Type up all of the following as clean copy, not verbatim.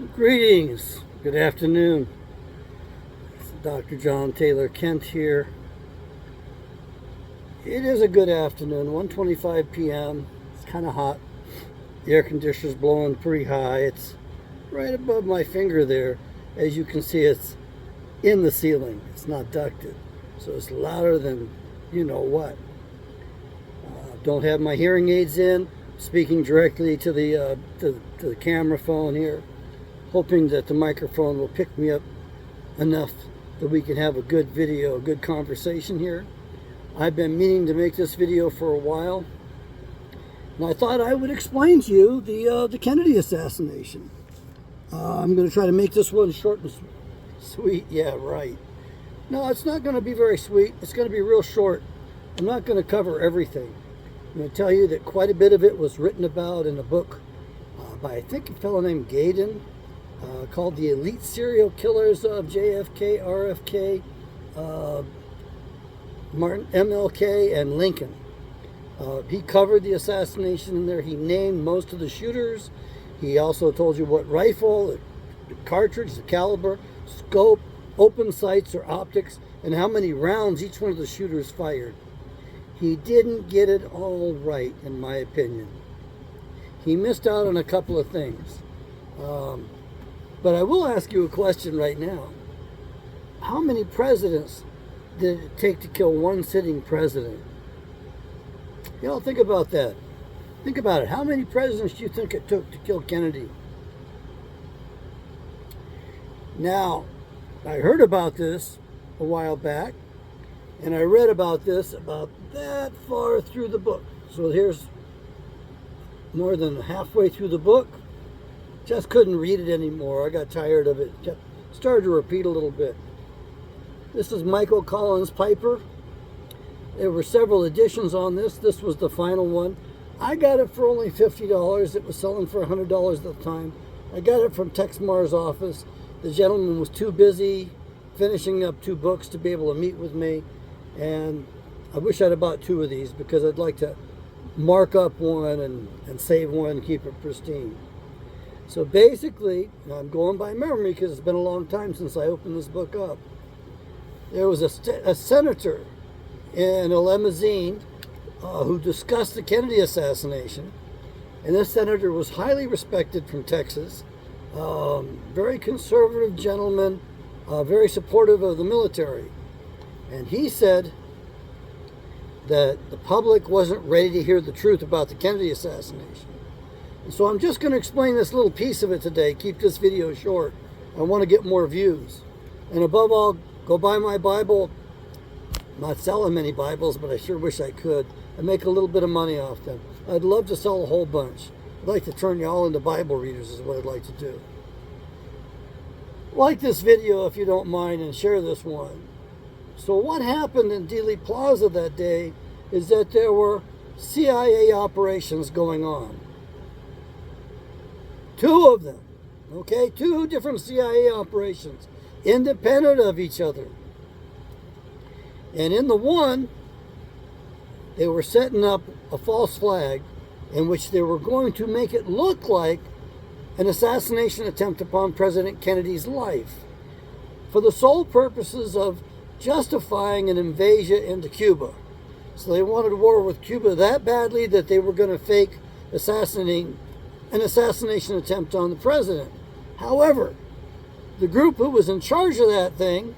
Greetings. Good afternoon. It's Dr. John Taylor Kent here. It is a good afternoon, 1:25 p.m. It's kind of hot. The air conditioner's blowing pretty high. It's right above my finger there. As you can see, it's in the ceiling. It's not ducted. So it's louder than you know what. Don't have my hearing aids in. Speaking directly to the camera phone here, hoping that the microphone will pick me up enough that we can have a good video, a good conversation here. I've been meaning to make this video for a while, and I thought I would explain to you the Kennedy assassination. I'm going to try to make this one short and sweet. Yeah, right. No, it's not going to be very sweet. It's going to be real short. I'm not going to cover everything. I'm going to tell you that quite a bit of it was written about in a book by, I think, a fellow named Gaydon, called The Elite Serial Killers of JFK, RFK, Martin, MLK, and Lincoln. He covered the assassination in there. He named most of the shooters. He also told you what rifle, the cartridge, the caliber, scope, open sights or optics, and how many rounds each one of the shooters fired. He didn't get it all right, in my opinion. He missed out on a couple of things. But I will ask you a question right now. How many presidents did it take to kill one sitting president? You know, think about that. Think about it. How many presidents do you think it took to kill Kennedy? Now, I heard about this a while back, and I read about this about that far through the book. So here's more than halfway through the book. Just couldn't read it anymore. I got tired of it. Started to repeat a little bit. This is Michael Collins Piper. There were several editions on this. This was the final one. I got it for only $50. It was selling for $100 at the time. I got it from Texmar's office. The gentleman was too busy finishing up 2 books to be able to meet with me. And I wish I'd have bought 2 of these because I'd like to mark up one and save one and keep it pristine. So basically, I'm going by memory because it's been a long time since I opened this book up. There was a senator in a limousine who discussed the Kennedy assassination. And this senator was highly respected from Texas, very conservative gentleman, very supportive of the military. And he said that the public wasn't ready to hear the truth about the Kennedy assassination. And so I'm just going to explain this little piece of it today, keep this video short. I want to get more views. And above all, go buy my Bible. I'm not selling many Bibles, but I sure wish I could. I make a little bit of money off them. I'd love to sell a whole bunch. I'd like to turn you all into Bible readers is what I'd like to do. Like this video if you don't mind and share this one. So what happened in Dealey Plaza that day is that there were CIA operations going on. 2 of them, okay? 2 different CIA operations, independent of each other. And in the one, they were setting up a false flag in which they were going to make it look like an assassination attempt upon President Kennedy's life for the sole purposes of justifying an invasion into Cuba. So they wanted war with Cuba that badly that they were going to fake an assassination attempt on the president. However, the group who was in charge of that thing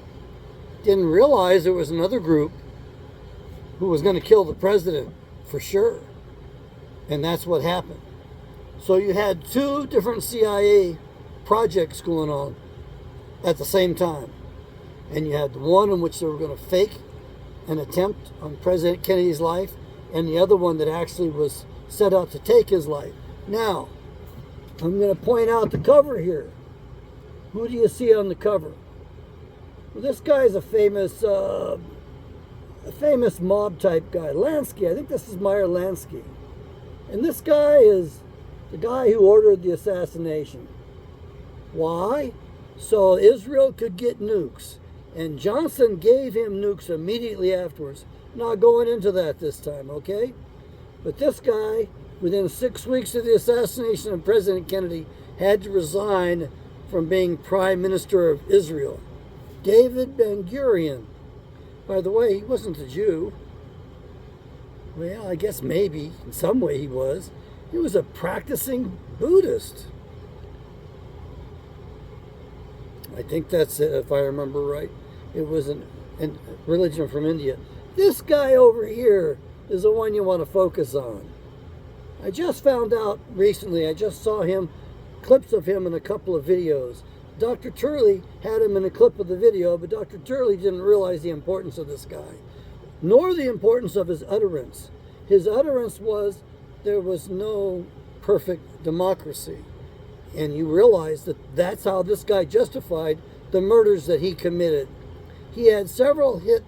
didn't realize there was another group who was going to kill the president for sure. And that's what happened. So you had 2 different CIA projects going on at the same time. And you had the one in which they were going to fake an attempt on President Kennedy's life, and the other one that actually was set out to take his life. Now, I'm going to point out the cover here. Who do you see on the cover? Well, this guy is a famous mob type guy. Lansky, I think this is Meyer Lansky. And this guy is the guy who ordered the assassination. Why? So Israel could get nukes. And Johnson gave him nukes immediately afterwards. Not going into that this time, okay? But this guy, within 6 weeks of the assassination of President Kennedy, had to resign from being Prime Minister of Israel. David Ben-Gurion. By the way, he wasn't a Jew. Well, I guess maybe in some way he was. He was a practicing Buddhist. I think that's it, if I remember right. It was a religion from India. This guy over here is the one you want to focus on. I just found out recently, I just saw him, clips of him in a couple of videos. Dr. Turley had him in a clip of the video, but Dr. Turley didn't realize the importance of this guy, nor the importance of his utterance. His utterance was, there was no perfect democracy. And you realize that that's how this guy justified the murders that he committed. He had several hit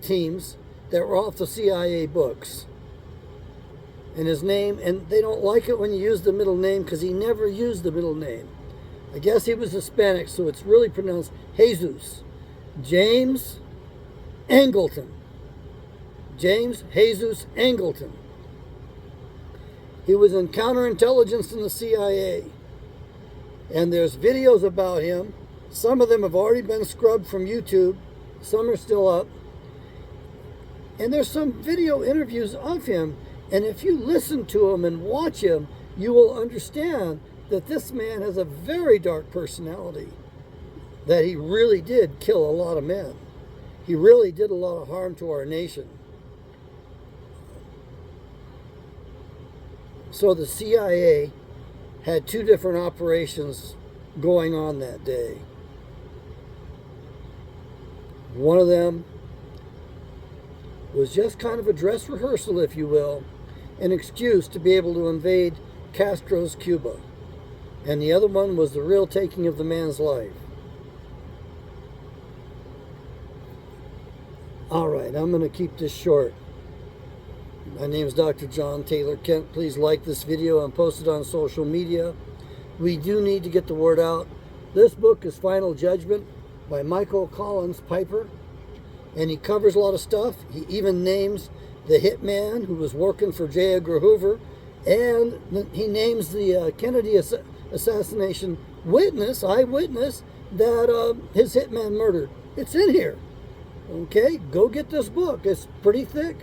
teams that were off the CIA books. And his name, and they don't like it when you use the middle name because he never used the middle name. I guess he was Hispanic, so it's really pronounced Jesus. James Angleton. James Jesus Angleton. He was in counterintelligence in the CIA. And there's videos about him. Some of them have already been scrubbed from YouTube. Some are still up. And there's some video interviews of him. And if you listen to him and watch him, you will understand that this man has a very dark personality. That he really did kill a lot of men. He really did a lot of harm to our nation. So the CIA had two different operations going on that day. One of them was just kind of a dress rehearsal, if you will, an excuse to be able to invade Castro's Cuba. And the other one was the real taking of the man's life. All right, I'm going to keep this short. My name is Dr. John Taylor Kent. Please like this video and post it on social media. We do need to get the word out. This book is Final Judgment by Michael Collins Piper, and he covers a lot of stuff. He even names the hitman who was working for J. Edgar Hoover, and he names the Kennedy assassination eyewitness that his hitman murdered. It's in here. Okay, go get this book. It's pretty thick.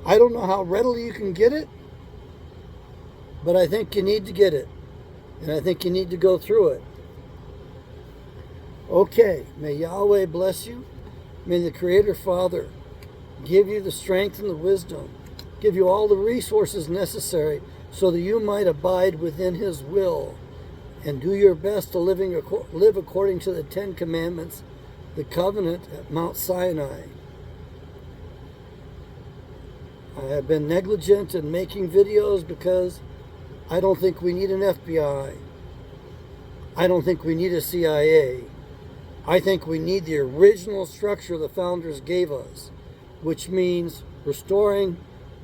I don't know how readily you can get it, but I think you need to get it. And I think you need to go through it. Okay, may Yahweh bless you. May the Creator Father give you the strength and the wisdom, give you all the resources necessary so that you might abide within His will and do your best to live according to the 10 Commandments, the covenant at Mount Sinai. I have been negligent in making videos because I don't think we need an FBI. I don't think we need a CIA. I think we need the original structure the founders gave us, which means restoring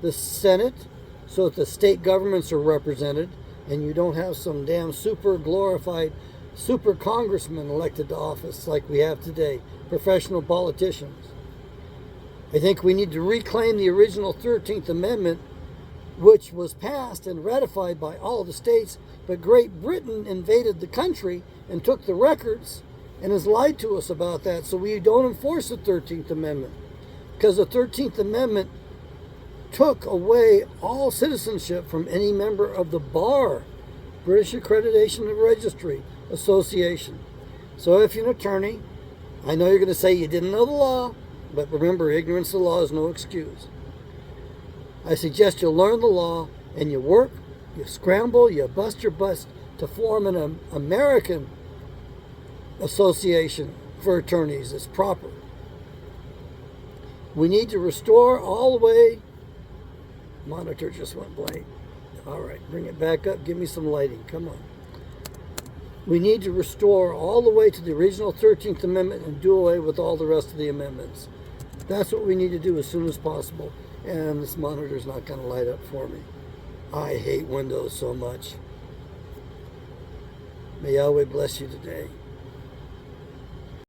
the Senate so that the state governments are represented and you don't have some damn super glorified super congressmen elected to office like we have today, professional politicians. I think we need to reclaim the original 13th Amendment, which was passed and ratified by all the states, but Great Britain invaded the country and took the records and has lied to us about that, so we don't enforce the 13th Amendment. Because the 13th Amendment took away all citizenship from any member of the BAR, British Accreditation and Registry Association. So if you're an attorney, I know you're going to say you didn't know the law, but remember, ignorance of the law is no excuse. I suggest you learn the law and you work, you scramble, you bust your butts to form an American association for attorneys that's proper. We need to restore all the way. Monitor just went blank. All right, bring it back up. Give me some lighting. Come on. We need to restore all the way to the original 13th Amendment and do away with all the rest of the amendments. That's what we need to do as soon as possible. And this monitor's not going to light up for me. I hate Windows so much. May Yahweh bless you today.